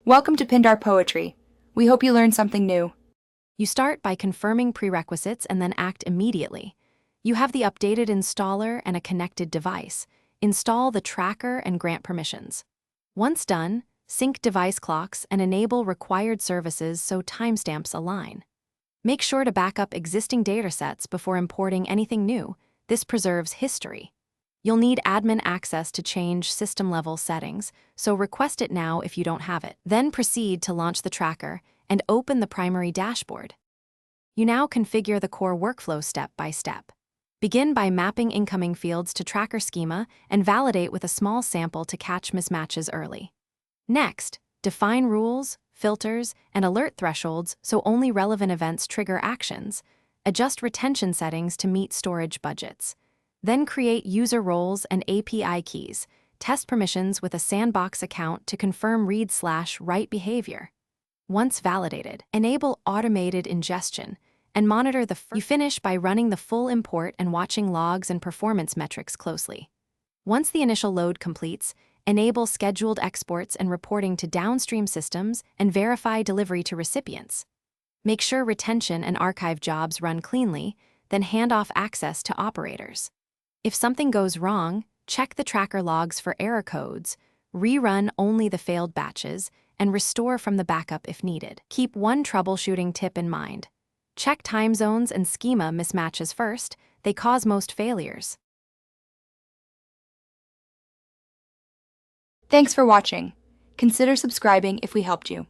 Welcome to Pindar Poetry. We hope you learned something new. You start by confirming prerequisites and then act immediately. You have the updated installer and a connected device. Install the tracker and grant permissions. Once done, sync device clocks and enable required services so timestamps align. Make sure to back up existing datasets before importing anything new. This preserves history. You'll need admin access to change system-level settings, so request it now if you don't have it. Then proceed to launch the tracker and open the primary dashboard. You now configure the core workflow step by step. Begin by mapping incoming fields to tracker schema and validate with a small sample to catch mismatches early. Next, define rules, filters, and alert thresholds so only relevant events trigger actions. Adjust retention settings to meet storage budgets. Then create user roles and API keys. Test permissions with a sandbox account to confirm read/write behavior. Once validated, enable automated ingestion and monitor the You finish by running the full import and watching logs and performance metrics closely. Once the initial load completes, enable scheduled exports and reporting to downstream systems and verify delivery to recipients. Make sure retention and archive jobs run cleanly, then hand off access to operators. If something goes wrong, check the tracker logs for error codes, rerun only the failed batches, and restore from the backup if needed. Keep one troubleshooting tip in mind. Check time zones and schema mismatches first. They cause most failures. Thanks for watching. Consider subscribing if we helped you.